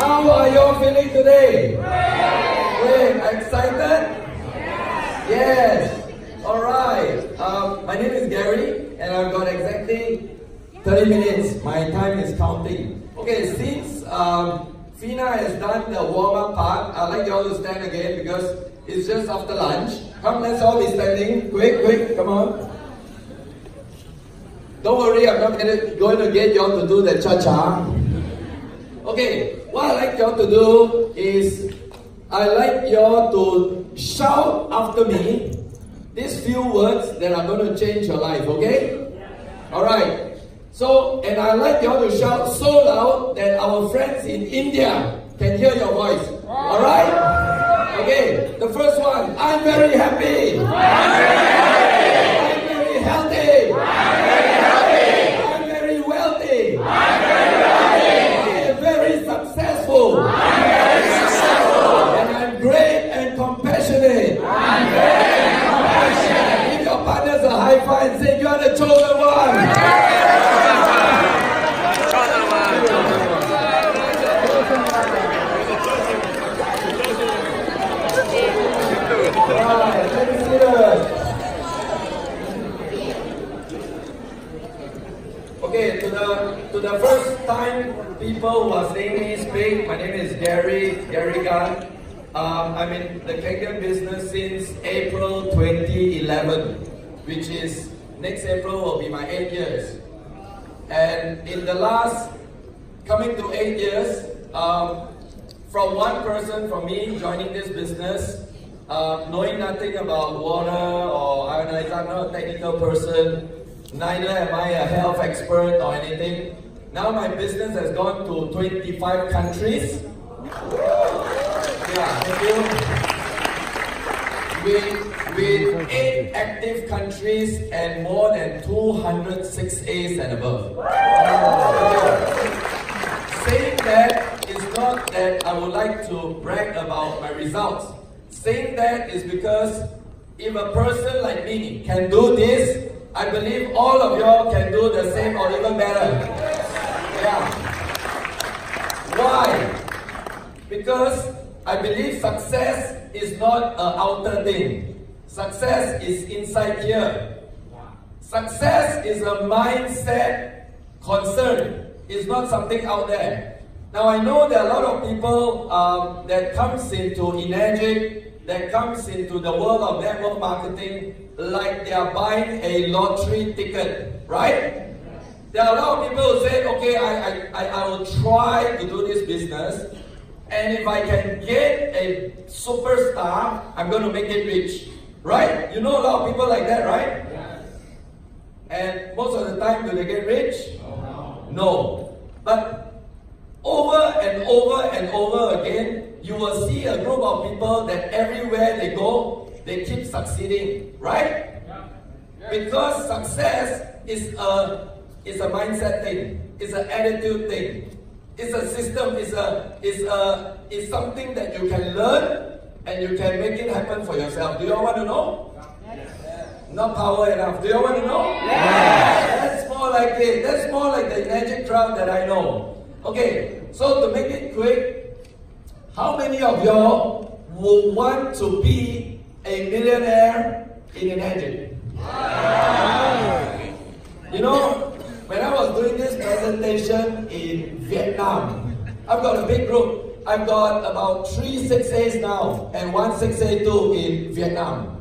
How are you all feeling today? Great. Excited? Yes. Alright. My name is Gary and I've got exactly 30 minutes. My time is counting. Okay, since Fina has done the warm-up part, I'd like you all to stand again because it's just after lunch. Come, let's all be standing. Quick, come on. Don't worry, I'm not going to get you all to do the cha-cha. Okay, what I'd like you all to do is I'd like you all to shout after me these few words that are going to change your life, okay? Alright. So, and I'd like you all to shout so loud that our friends in India can hear your voice. Alright? Okay, the first one. I'm very happy. I'm very healthy. I'm very wealthy. I am very successful. And I'm great and compassionate. Give your partners a high five and say, you are the chosen one. Okay, to the first time people who are seeing me speak, my name is Gary Gan. I'm in the Kenyan business since April 2011, which is next April will be my 8 years. And in the last, coming to 8 years, from one person, from me joining this business, knowing nothing about water or I'm not a technical person, neither am I a health expert or anything. Now my business has gone to 25 countries. Yeah, thank you. With 8 active countries and more than 200 6As and above. Saying that is not that I would like to brag about my results. Saying that is because if a person like me can do this, I believe all of y'all can do the same or even better. Yeah. Why? Because I believe success is not an outer thing. Success is inside here. Success is a mindset concern. It's not something out there. Now I know there are a lot of people that comes into Energic, that comes into the world of network marketing like they are buying a lottery ticket, right? There are a lot of people who say, okay, I will try to do this business, and if I can get a superstar, I'm going to make it rich, right? You know a lot of people like that, right? And most of the time, do they get rich? No. But over and over and over again, you will see a group of people that everywhere they go, they keep succeeding, right? Because success is a mindset thing, it's an attitude thing, it's a system, it's something that you can learn and you can make it happen for yourself. Do you all want to know? Not power enough. Do you all want to know? That's more like it. That's more like the Energic crowd that I know. Okay, so to make it quick, how many of y'all would want to be a millionaire in Energic? You know, when I was doing this presentation in Vietnam, I've got a big group. I've got about 3 6As now and 1 6A2 in Vietnam.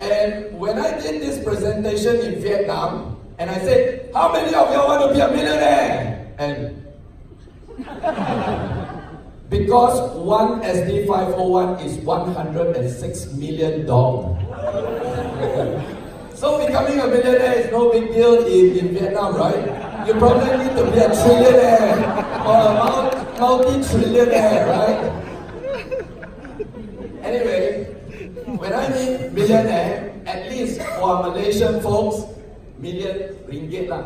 And when I did this presentation in Vietnam, and I said, how many of you want to be a millionaire? And because one SD501 is $106 million. So becoming a millionaire is no big deal in Vietnam, right? You probably need to be a trillionaire or a multi-trillionaire, right? Anyway, when I mean millionaire, at least for Malaysian folks, million ringgit lah.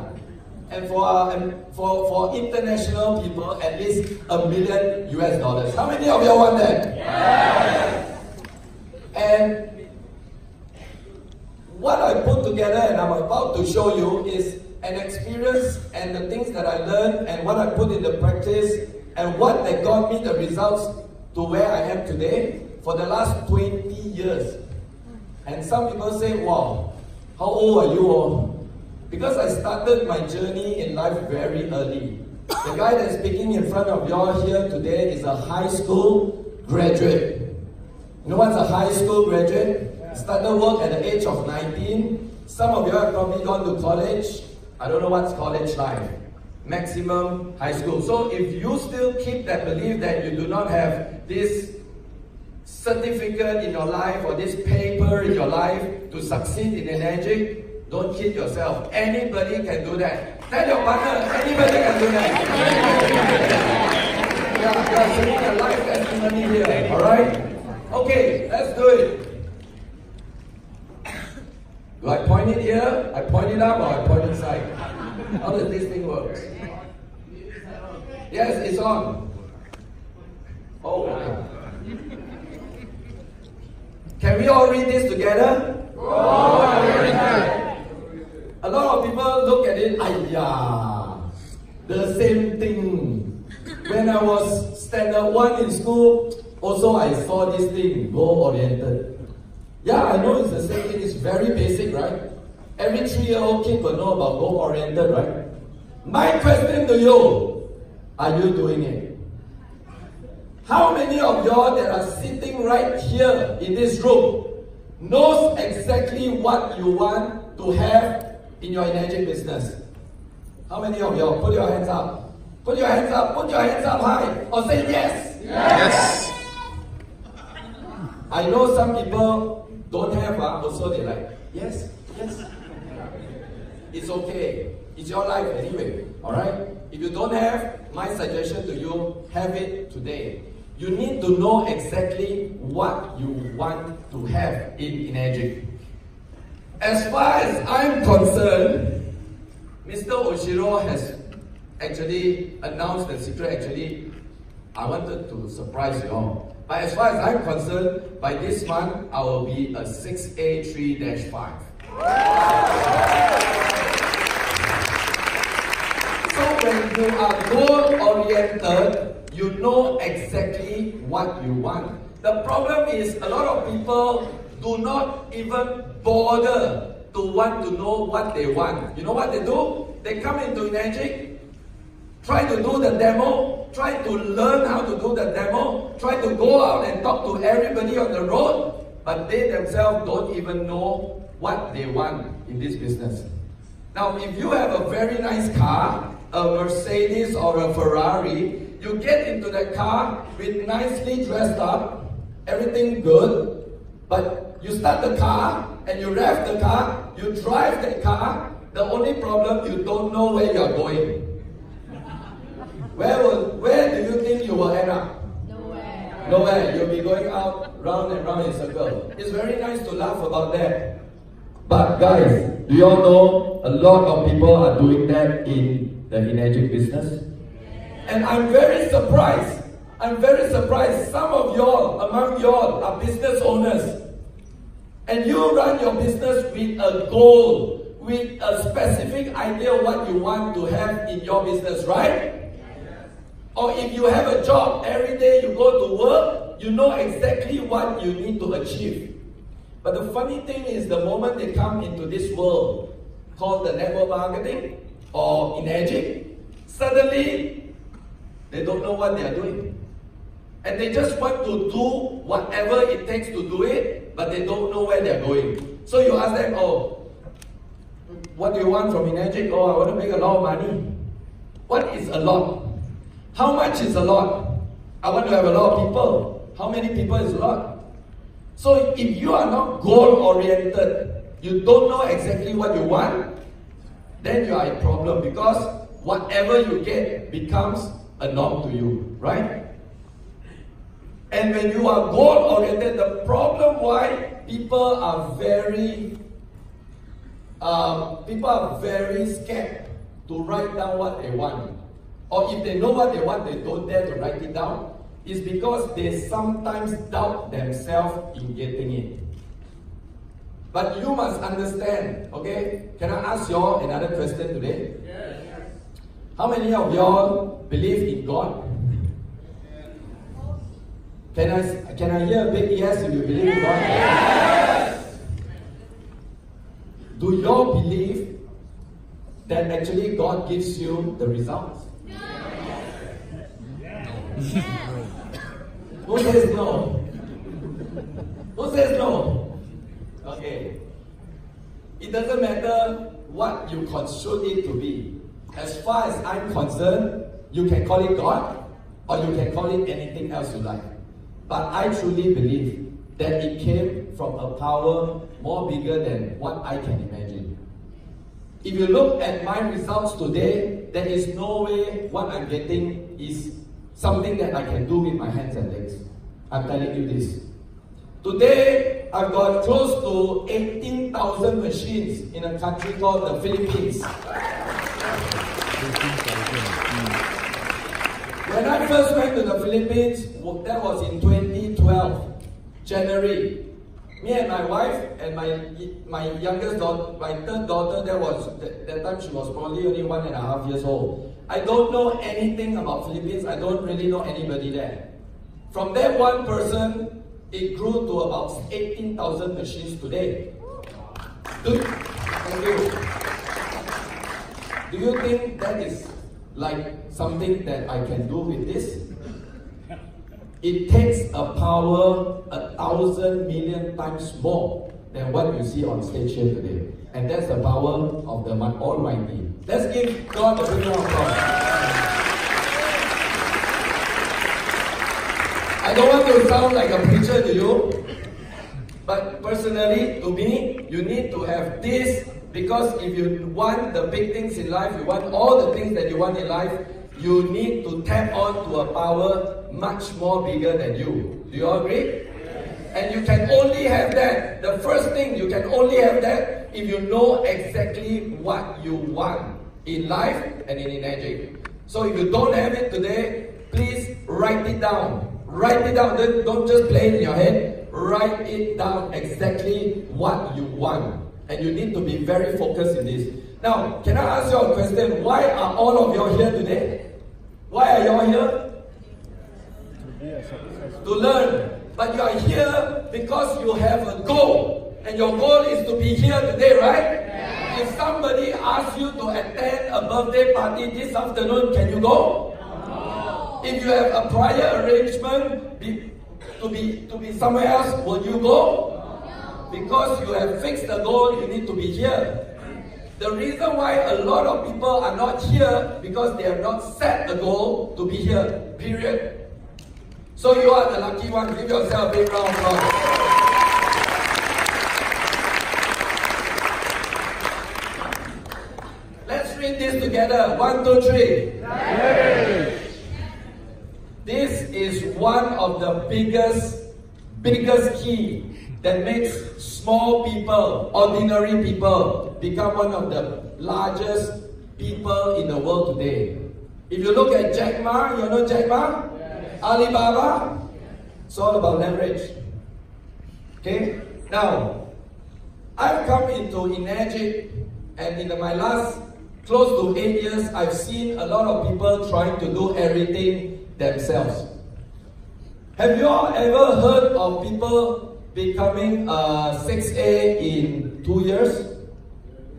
And for international people, at least $1 million US. How many of you want that? Yes. And what I put together and I'm about to show you is an experience and the things that I learned and what I put into practice and what that got me the results to where I am today for the last 20 years. And some people say, wow, how old are you? Because I started my journey in life very early. The guy that's speaking in front of y'all here today is a high school graduate. You know what's a high school graduate? Started work at the age of 19. Some of you have probably gone to college. I don't know what's college like. Maximum high school. So if you still keep that belief that you do not have this certificate in your life or this paper in your life to succeed in energy, don't kid yourself. Anybody can do that. Tell your partner, anybody can do that. Yeah, seeing a life testimony here, alright? Okay, let's do it. Do I point it here? I point it up or I point inside? How does this thing work? Yes, it's on. Oh, okay. Can we all read this together? A lot of people look at it, ayah, the same thing. When I was standard 1 in school, also I saw this thing, goal-oriented. Yeah, I know it's the same thing, it's very basic, right? Every 3-year-old kid will know about goal-oriented, right? My question to you, are you doing it? How many of y'all that are sitting right here in this room knows exactly what you want to have in your energy business? How many of y'all? Put your hands up. Put your hands up. Put your hands up high. Or say yes. Yes. I know some people don't have, also they're like, yes, yes. It's okay. It's your life anyway. Alright? If you don't have, my suggestion to you, have it today. You need to know exactly what you want to have in energy. As far as I'm concerned, Mr. Oshiro has actually announced the secret. Actually, I wanted to surprise you all. But as far as I'm concerned, by this month, I will be a 6A3-5. So when you are goal-oriented, you know exactly what you want. The problem is a lot of people do not even bother to want to know what they want. You know what they do? They come into energy, try to do the demo, try to learn how to do the demo, try to go out and talk to everybody on the road, but they themselves don't even know what they want in this business. Now, if you have a very nice car, a Mercedes or a Ferrari, you get into the car with nicely dressed up, everything good, but you start the car and you rev the car, you drive the car, the only problem, you don't know where you are going. Where do you think you will end up? Nowhere. Nowhere. You'll be going out round and round in a circle. It's very nice to laugh about that. But guys, do you all know a lot of people are doing that in the energy business? And I'm very surprised. I'm very surprised. Some of y'all, among y'all, are business owners. And you run your business with a goal, with a specific idea of what you want to have in your business, right? Or if you have a job, every day you go to work, you know exactly what you need to achieve. But the funny thing is, the moment they come into this world called the network marketing or energy, suddenly they don't know what they are doing. And they just want to do whatever it takes to do it, but they don't know where they're going. So you ask them, oh, what do you want from energy? Oh, I want to make a lot of money. What is a lot? How much is a lot? I want to have a lot of people. How many people is a lot? So if you are not goal-oriented, you don't know exactly what you want, then you are in problem, because whatever you get becomes a norm to you, right? And when you are goal-oriented, the problem why people are very scared to write down what they want. Or if they know what they want, they don't dare to write it down, is because they sometimes doubt themselves in getting it. But you must understand, okay? Can I ask y'all another question today? Yes. How many of y'all believe in God? Can I hear a big yes if you believe in God? Yes. Do y'all believe that actually God gives you the results? Who says no? Who says no? Okay. It doesn't matter what you construe it to be. As far as I'm concerned, you can call it God or you can call it anything else you like. But I truly believe that it came from a power more bigger than what I can imagine. If you look at my results today, there is no way what I'm getting is something that I can do with my hands and legs. I'm telling you this. Today, I've got close to 18,000 machines in a country called the Philippines. When I first went to the Philippines, that was in 2012, January. Me and my wife and my youngest daughter, my third daughter, that time she was probably only 1.5 years old. I don't know anything about Philippines. I don't really know anybody there. From that one person, it grew to about 18,000 machines today. Thank you. Do you think that is like something that I can do with this? It takes a power 1,000 million times more than what you see on stage here today. And that's the power of the Almighty. Let's give God a big round of applause. I don't want to sound like a preacher to you, but personally, to me, you need to have this, because if you want the big things in life, you want all the things that you want in life, you need to tap on to a power much more bigger than you. Do you all agree? And you can only have that. The first thing, you can only have that if you know exactly what you want in life and in energy. So if you don't have it today, please write it down. Write it down. Don't just play it in your head. Write it down exactly what you want. And you need to be very focused in this. Now, can I ask you a question? Why are all of you here today? Why are you all here? To learn. But you are here because you have a goal. And your goal is to be here today, right? Yeah. If somebody asks you to attend a birthday party this afternoon, can you go? No. If you have a prior arrangement to be somewhere else, will you go? No. Because you have fixed a goal, you need to be here. The reason why a lot of people are not here because they have not set the goal to be here, period. So you are the lucky one. Give yourself a big round of applause. Let's read this together. 1, 2, 3. Yay. This is one of the biggest key that makes small people, ordinary people, become one of the largest people in the world today. If you look at Jack Ma, you know Jack Ma? Yes. Alibaba? It's all about leverage. Okay? Now, I've come into Enagic, and in my last close to 8 years, I've seen a lot of people trying to do everything themselves. Have you all ever heard of people becoming a 6A in 2 years?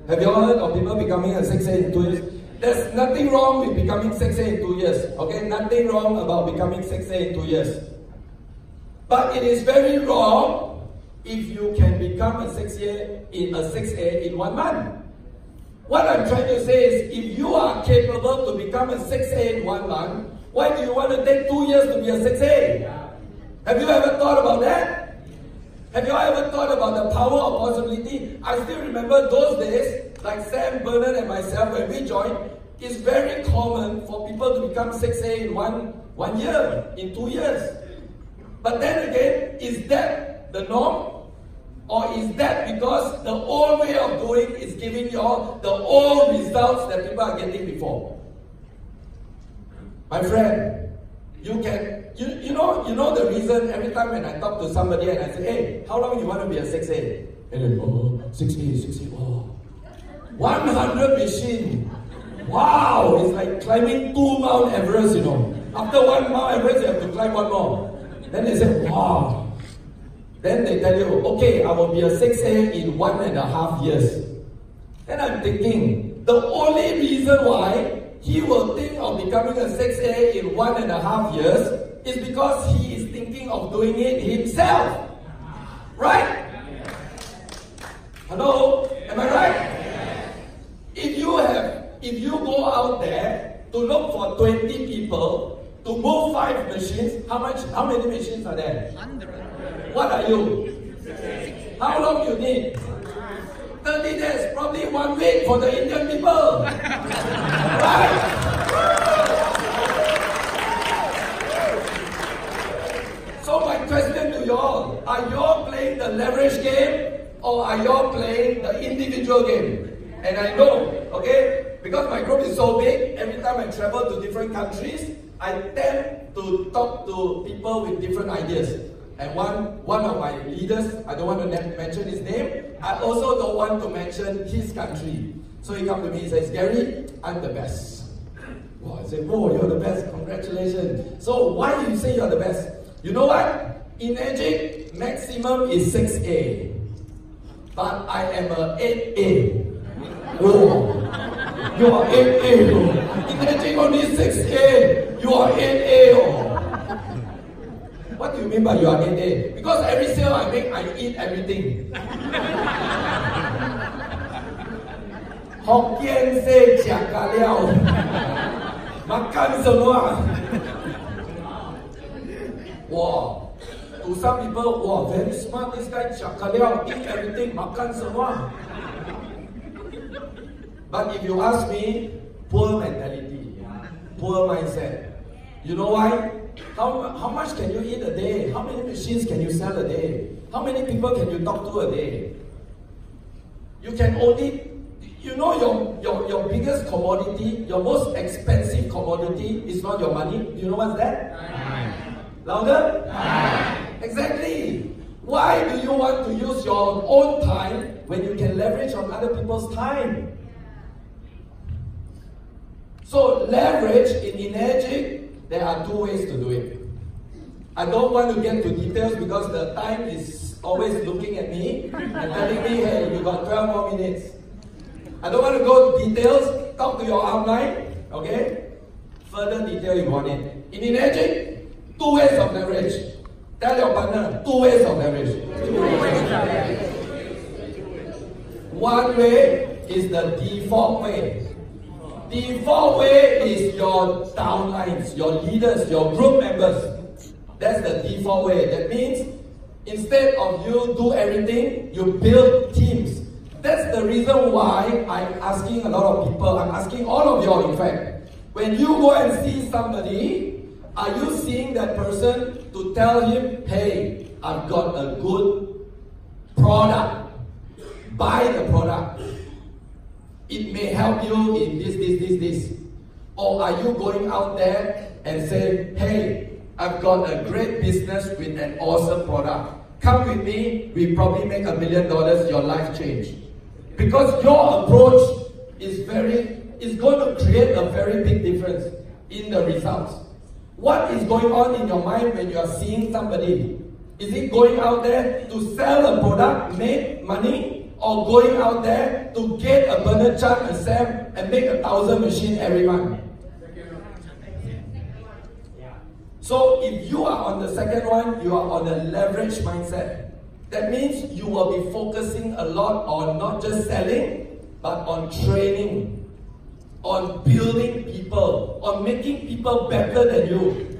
Have you all heard of people becoming a 6A in 2 years? There's nothing wrong with becoming 6A in 2 years. Okay, nothing wrong about becoming 6A in 2 years. But it is very wrong if you can become a 6A in 1 month. What I'm trying to say is, if you are capable to become a 6A in 1 month, why do you want to take 2 years to be a 6A? Have you ever thought about that? Have you ever thought about the power of possibility? I still remember those days, like Sam, Bernard and myself, when we joined, it's very common for people to become 6A in one year, in 2 years. But then again, is that the norm? Or is that because the old way of doing is giving you all the old results that people are getting before? My friend, you know the reason every time when I talk to somebody and I say, hey, how long you want to be a 6A? And then, oh, 6A, oh. 100 machine. Wow, it's like climbing 2 Mount Everest, you know. After 1 Mount Everest, you have to climb 1 more. Then they say, wow. Then they tell you, okay, I will be a 6A in 1.5 years. And I'm thinking, the only reason why he will think of becoming a 6A in 1.5 years is because he is thinking of doing it himself. Right? Hello? Am I right? If you go out there to look for 20 people to move 5 machines, how many machines are there? 100. What are you? How long you need? 30 days, probably 1 week for the Indian people. Right? So my question to you all, are you all playing the leverage game or are you all playing the individual game? And I know, okay, because my group is so big, every time I travel to different countries, I tend to talk to people with different ideas. And one of my leaders, I don't want to mention his name, I also don't want to mention his country. So he comes to me, he says, Gary, I'm the best. Wow, I say, oh, you're the best, congratulations. So why do you say you're the best? You know what? In Egypt, maximum is 6A. But I am a 8A. Oh, you are 8A. In Egypt, only 6A. You are 8A. Oh. What do you mean by you are 8A? Because every sale I make, I eat everything. Hokkien say jiaka liao. Makan semua. Wow. To some people, wow, very smart, this guy jiaka liao, eat everything, makan semua. But if you ask me, poor mentality, poor mindset. You know why? How much can you eat a day? How many machines can you sell a day? How many people can you talk to a day? You can only, you know your biggest commodity, your most expensive commodity is not your money. Do you know what's that? Time. Louder? Time. Exactly. Why do you want to use your own time when you can leverage on other people's time? So leverage in Egypt, there are 2 ways to do it. I don't want to get to details because the time is always looking at me and telling me, hey, you got 12 more minutes. I don't want to go details, talk to your outline, okay? Further detail you want it. In Egypt, 2 ways of leverage. Tell your partner, 2 ways of leverage. 2 ways of leverage. One way is the default way. Default way is your downlines, your leaders, your group members. That's the default way. That means instead of you do everything, you build teams. That's the reason why I'm asking a lot of people, I'm asking all of you all in fact, when you go and see somebody, are you seeing that person to tell him, hey, I've got a good product, buy the product. It may help you in this. Or are you going out there and say, hey, I've got a great business with an awesome product. Come with me, we probably make $1 million, your life change. Because your approach is going to create a very big difference in the results. What is going on in your mind when you are seeing somebody? Is it going out there to sell a product, make money? Or going out there to get a Bernard Chan and Sam and make 1,000 machines every month? So if you are on the second one, you are on the leverage mindset. That means you will be focusing a lot on not just selling, but on training, on building people, on making people better than you.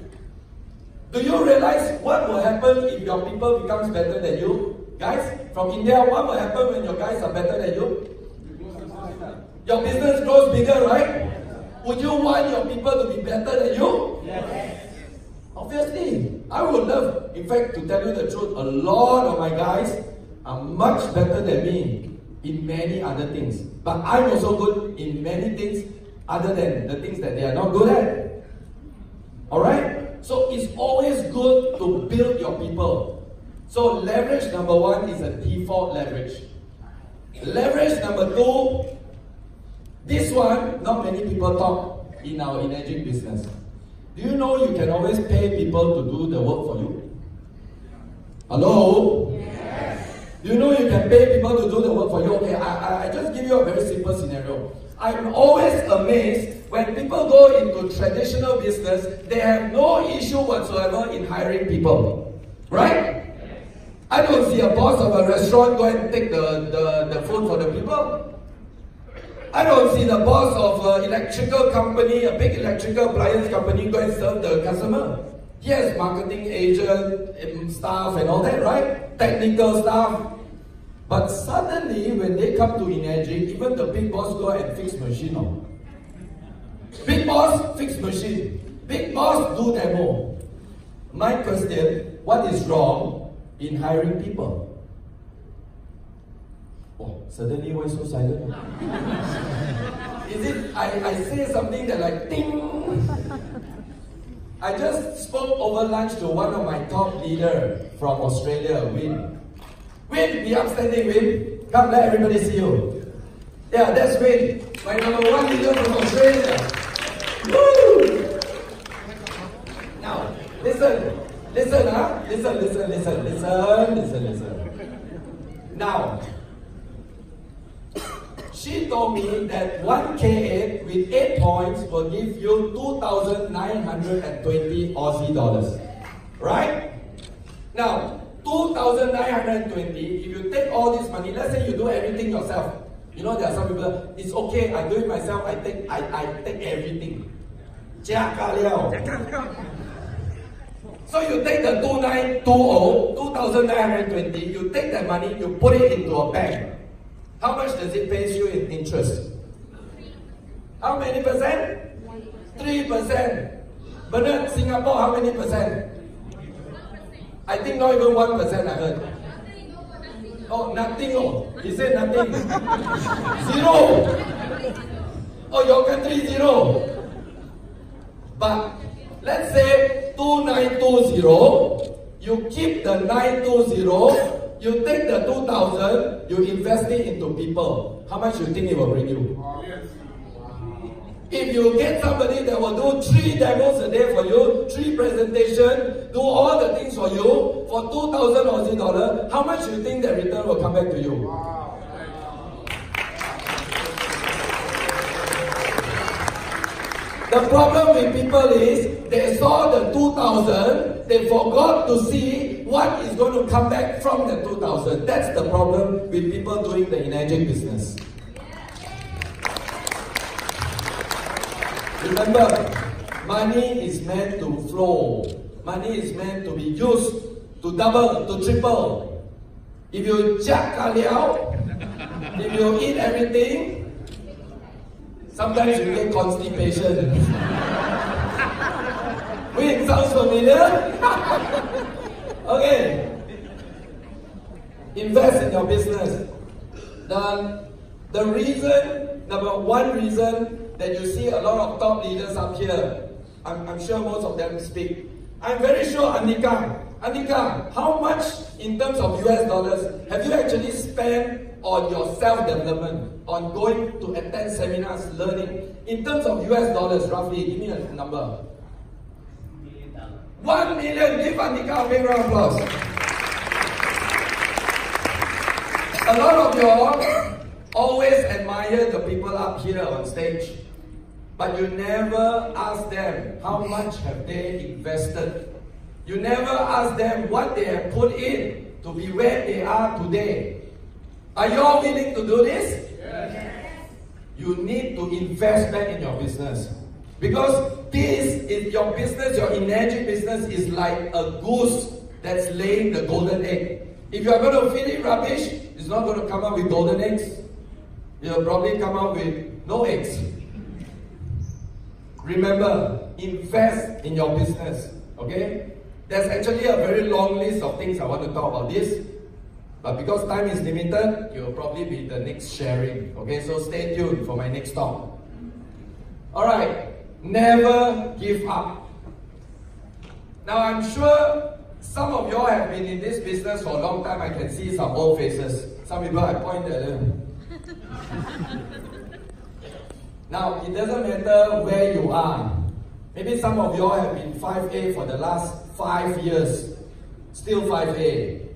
Do you realize what will happen if your people becomes better than you? Guys, from India, what will happen when your guys are better than you? Your business grows bigger, right? Would you want your people to be better than you? Yes. Obviously, I would love, in fact, to tell you the truth, a lot of my guys are much better than me in many other things. But I'm also good in many things other than the things that they are not good at. Alright? So it's always good to build your people. So leverage number one is a default leverage. Leverage number two, this one, not many people talk in our energy business. Do you know you can always pay people to do the work for you? Hello? Yes. Do you know you can pay people to do the work for you? Okay, I just give you a very simple scenario. I'm always amazed when people go into traditional business, they have no issue whatsoever in hiring people. Right? I don't see a boss of a restaurant go and take the food for the people. I don't see the boss of an electrical company, a big electrical appliance company, go and serve the customer. He has marketing agent, staff and all that, right? Technical staff. But suddenly, when they come to energy, even the big boss go and fix machine. Big boss, fix machine. Big boss, do demo. My question, what is wrong in hiring people? Oh, suddenly why so silent? Is it, I say something that like, ding! I just spoke over lunch to one of my top leaders from Australia, Win. Win, be upstanding, Win. Come, let everybody see you. Yeah, that's Win. My number one leader from Australia. Woo! Now, listen, huh? Listen. Now, she told me that 1K8 with 8 points will give you 2,920 Aussie dollars. Right? Now, 2,920, if you take all this money, let's say you do everything yourself. You know, there are some people, it's okay, I do it myself, I take everything. So you take the 2,920, you take that money, you put it into a bank. How much does it pay you in interest? How many percent? 3%. Bernard, Singapore, how many percent? I think not even 1%, I heard. Oh, nothing. Oh, he said nothing. Zero. Oh, your country, zero. But let's say 2,920, you keep the 920, you take the 2,000, you invest it into people. How much do you think it will bring you? If you get somebody that will do 3 demos a day for you, 3 presentations, do all the things for you, for 2,000 Aussie dollars, how much do you think that return will come back to you? The problem with people is, they saw the 2,000, they forgot to see what is going to come back from the 2,000. That's the problem with people doing the energy business. Remember, money is meant to flow. Money is meant to be used to double, to triple. If you jiak ka liao, if you eat everything, sometimes you get constipation. Wait, sounds familiar? Okay. Invest in your business. The reason, number one reason that you see a lot of top leaders up here, I'm sure most of them speak. I'm very sure, Anika, how much in terms of US dollars have you actually spent on your self-development, on going to attend seminars, learning? In terms of US dollars, roughly, give me a number. $1 million. Give Anika a big round of applause. A lot of you always admire the people up here on stage, but you never ask them how much have they invested. You never ask them what they have put in to be where they are today. Are you all willing to do this? Yes. You need to invest back in your business. Because this is your business, your energy business is like a goose that's laying the golden egg. If you are going to feed it rubbish, it's not going to come out with golden eggs. It'll probably come out with no eggs. Remember, invest in your business. Okay? There's actually a very long list of things I want to talk about this. But because time is limited, it will probably be the next sharing. Okay, so stay tuned for my next talk. Alright, never give up. Now I'm sure Some of you all have been in this business for a long time. I can see some old faces. Some people I point at them. Now, it doesn't matter where you are. Maybe some of you all have been 5A for the last 5 years. Still 5A.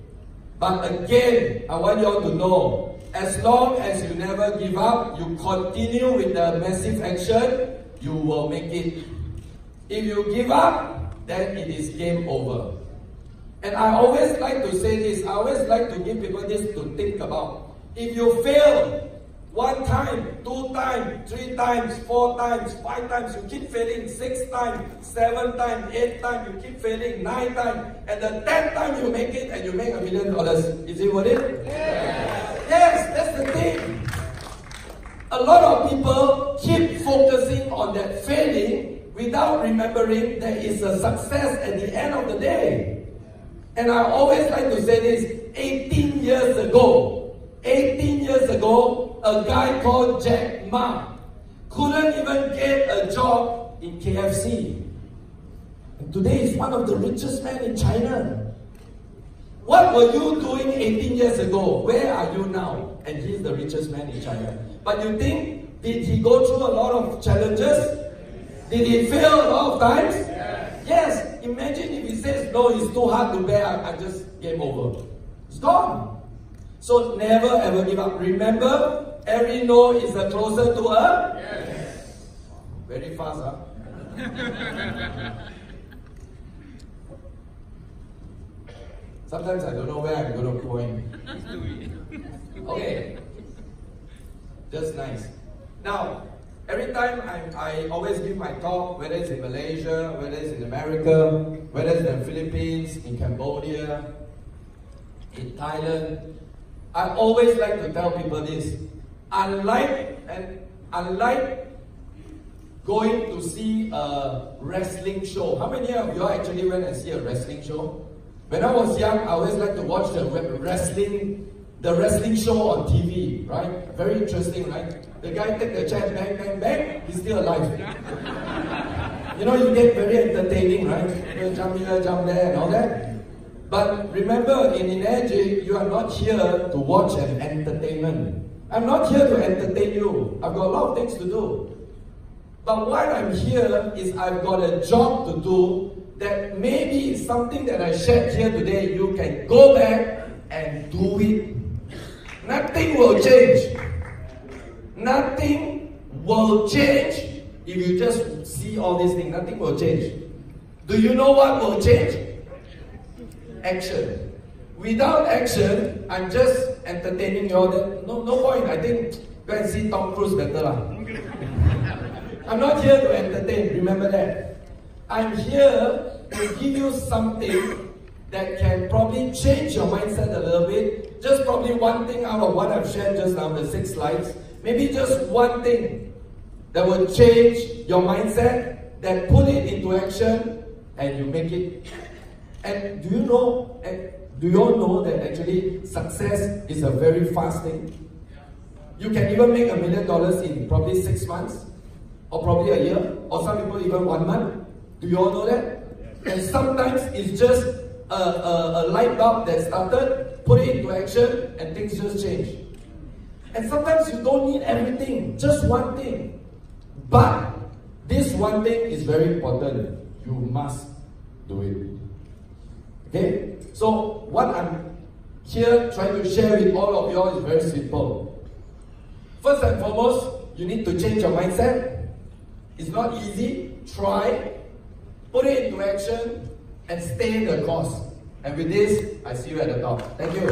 But again, I want you all to know, as long as you never give up, you continue with the massive action, you will make it. If you give up, then it is game over. And I always like to say this, I always like to give people this to think about. If you fail 1 time, 2 times, 3 times, 4 times, 5 times, you keep failing 6 times, 7 times, 8 times, you keep failing 9 times, and the 10th time you make it and you make $1 million. Is it worth it? Yes! Yes, that's the thing. A lot of people keep focusing on that failing without remembering there is a success at the end of the day. And I always like to say this, 18 years ago, a guy called Jack Ma couldn't even get a job in KFC. And today he's one of the richest men in China. What were you doing 18 years ago? Where are you now? And he's the richest man in China. But you think, did he go through a lot of challenges? Did he fail a lot of times? Yes. Imagine if he says, no, it's too hard to bear, I just game over. It's gone. So never ever give up. Remember, every no is a closer to a yes. Very fast, huh? Sometimes I don't know where I'm going to point. Okay. Just nice. Now, every time I always give my talk, whether it's in Malaysia, whether it's in America, whether it's in the Philippines, in Cambodia, in Thailand, I always like to tell people this. Unlike going to see a wrestling show. How many of you actually went and see a wrestling show? When I was young, I always liked to watch the wrestling show on TV, right? Very interesting, right? The guy take the chair, bang, bang, bang, he's still alive. You know, you get very entertaining, right? You jump here, jump there, and all that. But remember, in energy, you are not here to watch an entertainment. I'm not here to entertain you. I've got a lot of things to do. But why I'm here is I've got a job to do that maybe is something that I shared here today. You can go back and do it. Nothing will change. Nothing will change if you just see all these things. Nothing will change. Do you know what will change? Action. Without action, I'm just entertaining you all. No point. I think go and see Tom Cruise better lah. I'm not here to entertain. Remember that. I'm here to give you something that can probably change your mindset a little bit. Just probably one thing out of what I've shared just now, the 6 slides. Maybe just one thing that will change your mindset, that put it into action, and you make it. And do you all know that actually success is a very fast thing? You can even make $1 million in probably 6 months, or probably a year, or some people even 1 month. Do you all know that? And sometimes it's just a light bulb that started, put it into action, and things just change. And sometimes you don't need everything, just one thing. But this one thing is very important. You must do it. Okay? So what I'm here trying to share with all of you all is very simple. First and foremost, you need to change your mindset. It's not easy. Try. Put it into action and stay the course. And with this, I see you at the top. Thank you.